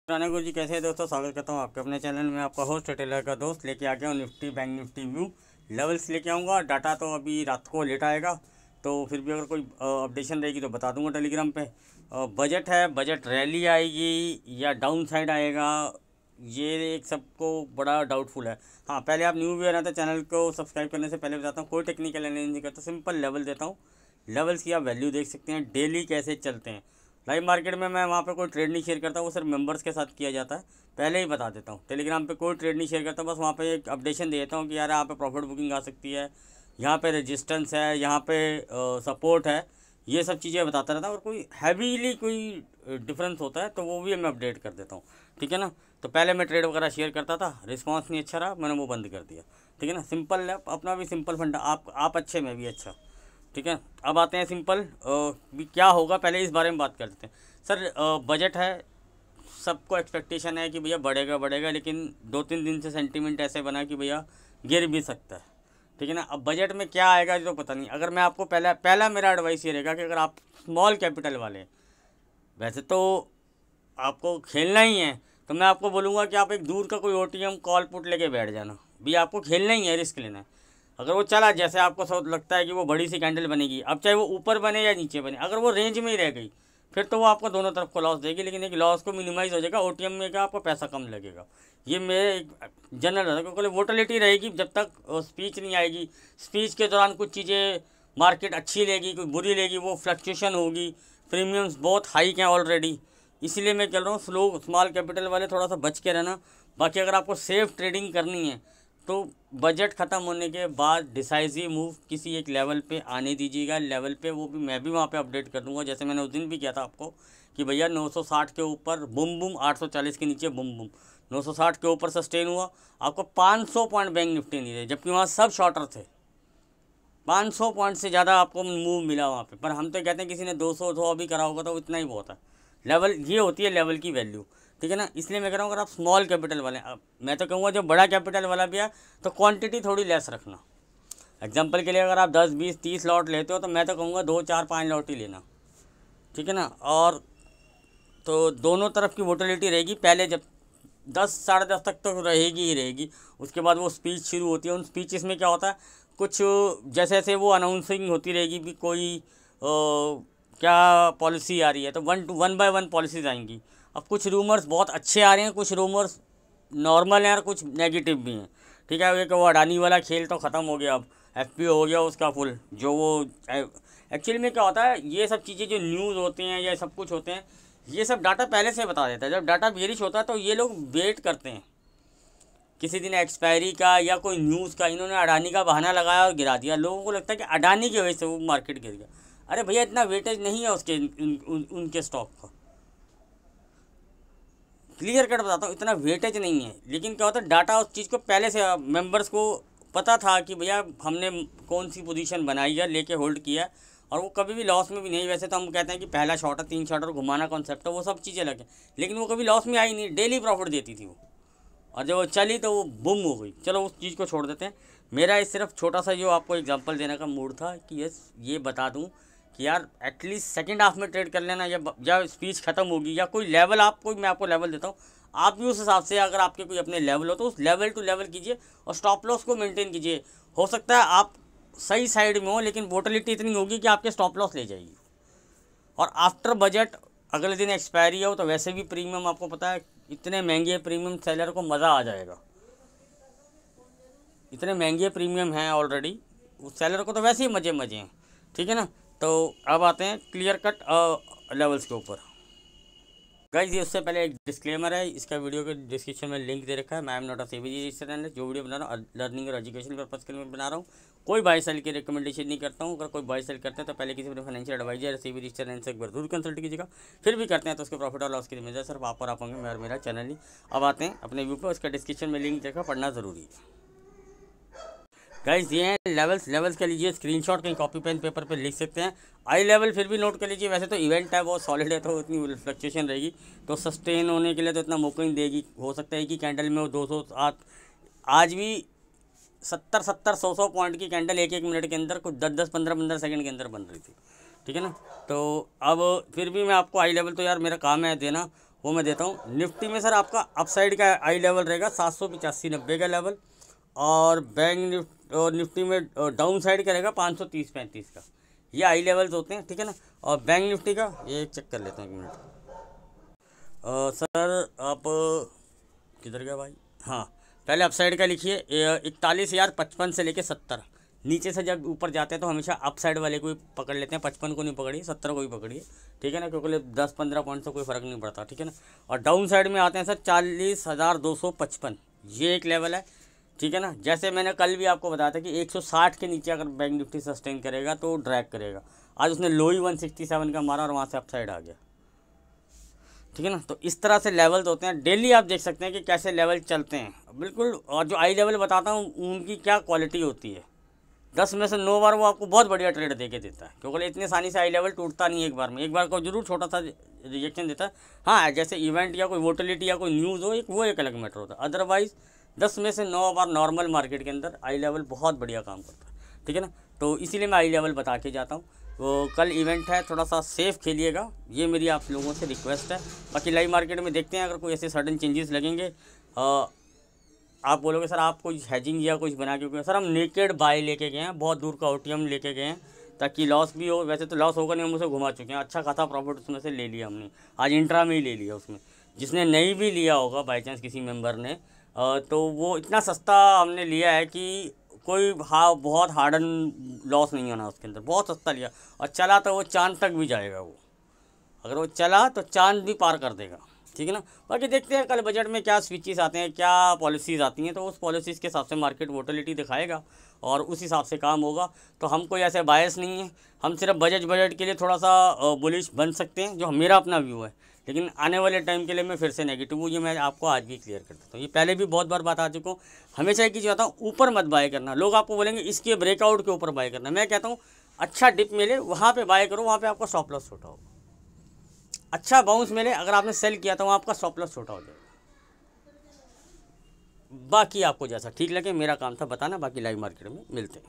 राना गुरु जी कैसे हैं दोस्तों। स्वागत करता हूं आपके अपने चैनल में। आपका होस्ट टेलर का दोस्त लेके आ गया हूँ Nifty bank Nifty view levels लेके आऊँगा। डाटा तो अभी रात को लेट आएगा, तो फिर भी अगर कोई अपडेशन रहेगी तो बता दूंगा टेलीग्राम पे। बजट है, बजट रैली आएगी या डाउन साइड आएगा, ये एक सबको बड़ा डाउटफुल है। हाँ, पहले आप न्यू व्यूअर हैं तो चैनल को सब्सक्राइब करने से पहले बताता हूँ, कोई टेक्निकल एनालिसिस नहीं करता, सिंपल लेवल देता हूँ। लेवल्स की आप वैल्यू देख सकते हैं, डेली कैसे चलते हैं। लाइव मार्केट में मैं वहाँ पे कोई ट्रेड नहीं शेयर करता, वो सिर्फ मेंबर्स के साथ किया जाता है। पहले ही बता देता हूँ, टेलीग्राम पे कोई ट्रेड नहीं शेयर करता, बस वहाँ पे एक अपडेशन दे देता हूँ कि यार यहाँ पे प्रॉफिट बुकिंग आ सकती है, यहाँ पे रेजिस्टेंस है, यहाँ पे सपोर्ट है, ये सब चीज़ें बताता रहता हूँ। और कोई हैवीली कोई डिफरेंस होता है तो वो भी मैं अपडेट कर देता हूँ, ठीक है ना। तो पहले मैं ट्रेड वगैरह शेयर करता था, रिस्पॉन्स नहीं अच्छा रहा, मैंने वो बंद कर दिया, ठीक है ना। सिंपल है, अपना भी सिंपल फंडा, आप अच्छे मैं भी अच्छा, ठीक है। अब आते हैं सिंपल भी क्या होगा, पहले इस बारे में बात कर लेते हैं। सर बजट है, सबको एक्सपेक्टेशन है कि भैया बढ़ेगा बढ़ेगा, लेकिन 2-3 दिन से सेंटीमेंट ऐसे बना कि भैया गिर भी सकता है, ठीक है ना। अब बजट में क्या आएगा ये तो पता नहीं। अगर मैं आपको पहला मेरा एडवाइस ये रहेगा कि अगर आप स्मॉल कैपिटल वाले, वैसे तो आपको खेलना ही है, तो मैं आपको बोलूँगा कि आप एक दूर का कोई ओटीएम कॉल पुट लेके बैठ जाना, भी आपको खेलना ही है, रिस्क लेना है। अगर वो चला जैसे आपको सब लगता है कि वो बड़ी सी कैंडल बनेगी, अब चाहे वो ऊपर बने या नीचे बने, अगर वो रेंज में ही रह गई फिर तो वो आपको दोनों तरफ को लॉस देगी, लेकिन एक लॉस को मिनिमाइज हो जाएगा। ओटीएम में क्या आपको पैसा कम लगेगा, ये मेरे जनरल रहता है। क्योंकि वोटिलिटी रहेगी जब तक स्पीच नहीं आएगी, स्पीच के दौरान कुछ चीज़ें मार्केट अच्छी लेगी, कुछ बुरी लेगी, वो फ्लक्चुएशन होगी। प्रीमियम्स बहुत हाइक हैं ऑलरेडी, इसीलिए मैं कह रहा हूँ स्लो स्मॉल कैपिटल वाले थोड़ा सा बच के रहना। बाकी अगर आपको सेफ ट्रेडिंग करनी है तो बजट ख़त्म होने के बाद डिसाइसिव मूव किसी एक लेवल पे आने दीजिएगा। लेवल पे वो भी मैं भी वहाँ पे अपडेट कर दूंगा, जैसे मैंने उस दिन भी किया था आपको कि भैया 960 के ऊपर बुम बुम, 840 के नीचे बुम बुम। 960 के ऊपर सस्टेन हुआ, आपको 500 पॉइंट बैंक निफ्टी नहीं रहे, जबकि वहाँ सब शॉर्टर थे। 500 पॉइंट से ज़्यादा आपको मूव मिला वहाँ पे। पर हम तो कहते हैं किसी ने 200 अभी करा होगा तो इतना ही बहुत है। लेवल ये होती है लेवल की वैल्यू, ठीक है ना। इसलिए मैं कह रहा हूँ अगर आप स्मॉल कैपिटल वाले, अब मैं तो कहूँगा जो बड़ा कैपिटल वाला भी है तो क्वांटिटी थोड़ी लेस रखना। एग्जांपल के लिए अगर आप 10, 20, 30 लॉट लेते हो तो मैं तो कहूँगा 2, 4, 5 लॉट ही लेना, ठीक है ना। और तो दोनों तरफ की वोटिलिटी रहेगी। पहले जब 10, साढ़े 10 तक तो रहेगी ही रहेगी, उसके बाद वो स्पीच शुरू होती है। उन स्पीचेस में क्या होता है, कुछ जैसे जैसे वो अनाउंसिंग होती रहेगी भी कोई क्या पॉलिसी आ रही है, तो 1 बाय 1 पॉलिसीज आएंगी। अब कुछ रूमर्स बहुत अच्छे आ रहे हैं, कुछ रूमर्स नॉर्मल हैं और कुछ नेगेटिव भी हैं, ठीक है। कि वो अडानी वाला खेल तो ख़त्म हो गया, अब एफपीओ हो गया उसका फुल। जो वो एक्चुअली में क्या होता है, ये सब चीज़ें जो न्यूज़ होते हैं या सब कुछ होते हैं, ये सब डाटा पहले से बता देता है। जब डाटा बेरिश होता है तो ये लोग वेट करते हैं किसी दिन एक्सपायरी का या कोई न्यूज़ का। इन्होंने अडानी का बहाना लगाया और गिरा दिया, लोगों को लगता है कि अडानी की वजह से वो मार्केट गिर गया। अरे भैया इतना वेटेज नहीं है उसके उनके स्टॉक का, क्लियर कट बताता हूँ, इतना वेटेज नहीं है। लेकिन क्या होता है, डाटा उस चीज़ को पहले से मेंबर्स को पता था कि भैया हमने कौन सी पोजीशन बनाई है, लेके होल्ड किया है, और वो कभी भी लॉस में भी नहीं। वैसे तो हम कहते हैं कि पहला शॉट है, 3 शॉट और घुमाना कॉन्सेप्ट है, वो सब चीज़ें लगे, लेकिन वो कभी लॉस में आई नहीं, डेली प्रॉफिट देती थी वो। और जब वो चली तो वो बुम हो गई। चलो उस चीज़ को छोड़ देते हैं। मेरा इस सिर्फ छोटा सा जो आपको एग्जांपल देने का मूड था कि ये बता दूं कि यार एटलीस्ट सेकंड हाफ में ट्रेड कर लेना, या स्पीच ख़त्म होगी या कोई लेवल, मैं आपको लेवल देता हूँ, आप भी उस हिसाब से अगर आपके कोई अपने लेवल हो तो उस लेवल टू लेवल कीजिए और स्टॉप लॉस को मेंटेन कीजिए। हो सकता है आप सही साइड में हो, लेकिन वोटिलिटी इतनी होगी कि आपके स्टॉप लॉस ले जाएगी। और आफ्टर बजट अगले दिन एक्सपायरी हो तो वैसे भी प्रीमियम, आपको पता है इतने महंगे प्रीमियम, सेलर को मज़ा आ जाएगा। इतने महंगे प्रीमियम हैं ऑलरेडी, उस सेलर को तो वैसे ही मज़े मज़े हैं, ठीक है ना। तो अब आते हैं क्लियर कट लेवल्स के ऊपर। गाइस ये उससे पहले एक डिस्क्लेमर है, इसका वीडियो के डिस्क्रिप्शन में लिंक दे रखा है। मैं am not a SEBI channel, जो वीडियो बना रहा हूँ लर्निंग और एजुकेशन पर्पज़ के लिए बना रहा हूँ। कोई बाय सेल की रिकमेंडेशन नहीं करता हूँ। अगर कोई बाय सेल करते हैं तो पहले किसी भी फाइनेंशियल एडवाइजर या सेबी चैनल से एक बार जरूर कंसल्ट कीजिएगा। फिर भी करते हैं तो उसके प्रॉफिट और लॉस की जिम्मेदार सिर्फ आप और आप होंगे, मैं और मेरा चैनल ही। अब आते हैं अपने व्यू पर, उसका डिस्क्रिप्शन में लिंक देखा, पढ़ना ज़रूरी है। गाइस ये हैं लेवल्स के लीजिए स्क्रीनशॉट, कहीं कॉपी पेन पेपर पे लिख सकते हैं। आई लेवल फिर भी नोट कर लीजिए। वैसे तो इवेंट है वो सॉलिड है तो इतनी फ्लक्चुएशन रहेगी, तो सस्टेन होने के लिए तो इतना मौका नहीं देगी। हो सकता है कि कैंडल में वो 207, आज भी 70 100 पॉइंट की कैंडल 1 मिनट के अंदर कुछ 10 15 सेकंड के अंदर बन रही थी, ठीक है ना। तो अब फिर भी मैं आपको आई लेवल, तो यार मेरा काम है देना, वो मैं देता हूँ। निफ्टी में सर आपका अपसाइड का आई लेवल रहेगा 785-90 का लेवल, और निफ्टी में डाउन साइड का रहेगा 530-35 का। ये आई लेवल्स होते हैं, ठीक है ना। और बैंक निफ्टी का ये चेक कर लेते हैं 1 मिनट। सर आप किधर गया भाई? हाँ, पहले अपसाइड का लिखिए 41,055 से लेके 70। नीचे से जब ऊपर जाते हैं तो हमेशा अपसाइड वाले को ही पकड़ लेते हैं, 55 को नहीं पकड़िए, 70 को ही पकड़िए, ठीक है ना, क्योंकि 10-15 पॉइंट से कोई फ़र्क नहीं पड़ता, ठीक है ना। और डाउन साइड में आते हैं सर 40,255, ये एक लेवल है, ठीक है ना। जैसे मैंने कल भी आपको बताया था कि 160 के नीचे अगर बैंक निफ्टी सस्टेन करेगा तो ड्रैग करेगा। आज उसने लो ही 167 का मारा और वहाँ से अपसाइड आ गया, ठीक है ना। तो इस तरह से लेवल्स होते हैं, डेली आप देख सकते हैं कि कैसे लेवल चलते हैं बिल्कुल। और जो आई लेवल बताता हूँ उनकी क्या क्वालिटी होती है, 10 में से 9 बार वो आपको बहुत बढ़िया ट्रेड दे के देता है, क्योंकि इतनी आसानी से आई लेवल टूटता नहीं है एक बार में। एक बार को जरूर छोटा सा रिजेक्शन देता है, हाँ, जैसे इवेंट या कोई वोटिलिटी या कोई न्यूज़ हो, वो एक अलग मैटर होता है। अदरवाइज़ 10 में से 9 बार नॉर्मल मार्केट के अंदर आई लेवल बहुत बढ़िया काम करता है, ठीक है ना। तो इसीलिए मैं आई लेवल बता के जाता हूँ। वो कल इवेंट है, थोड़ा सा सेफ खेलिएगा, ये मेरी आप लोगों से रिक्वेस्ट है। बाकी लाइव मार्केट में देखते हैं अगर कोई ऐसे सडन चेंजेस लगेंगे। आप बोलोगे सर आप कुछ हैजिंग या कुछ बना के, सर हम नेकेड बाय लेके गए हैं, बहुत दूर का ओटीएम लेके गए हैं ताकि लॉस भी हो। वैसे तो लॉस होगा नहीं, हम उसे घुमा चुके हैं, अच्छा खासा प्रॉफिट उसमें से ले लिया हमने। आज इंट्रा में ही ले लिया उसमें, जिसने नहीं भी लिया होगा बाई चांस किसी मेंबर ने, तो वो इतना सस्ता हमने लिया है कि कोई बहुत हार्डन लॉस नहीं होना उसके अंदर, बहुत सस्ता लिया। और चला तो वो चांद तक भी जाएगा, वो अगर वो चला तो चांद भी पार कर देगा, ठीक है ना। बाकी देखते हैं कल बजट में क्या स्विचेस आते हैं, क्या पॉलिसीज़ आती हैं, तो उस पॉलिसीज़ के हिसाब से मार्केट वोटिलिटी दिखाएगा और उस हिसाब से काम होगा। तो हम कोई ऐसे बायस नहीं है, हम सिर्फ बजट के लिए थोड़ा सा बुलिश बन सकते हैं, जो मेरा अपना व्यू है। लेकिन आने वाले टाइम के लिए मैं फिर से नेगेटिव हूँ, ये मैं आपको आज भी क्लियर कर देता हूँ। ये पहले भी बहुत बार बात आ चुका हूँ। हमेशा एक चीज़ कहता हूँ, ऊपर मत बाय करना। लोग आपको बोलेंगे इसके ब्रेकआउट के ऊपर बाय करना, मैं कहता हूँ अच्छा डिप मिले वहाँ पे बाय करो, वहाँ पे आपका स्टॉप लॉस छोटा होगा। अच्छा बाउंस मिले, अगर आपने सेल किया तो आपका स्टॉप लॉस छोटा हो जाएगा। बाकी आपको जैसा ठीक लगे, मेरा काम था बताना। बाकी लाइव मार्केट में मिलते हैं।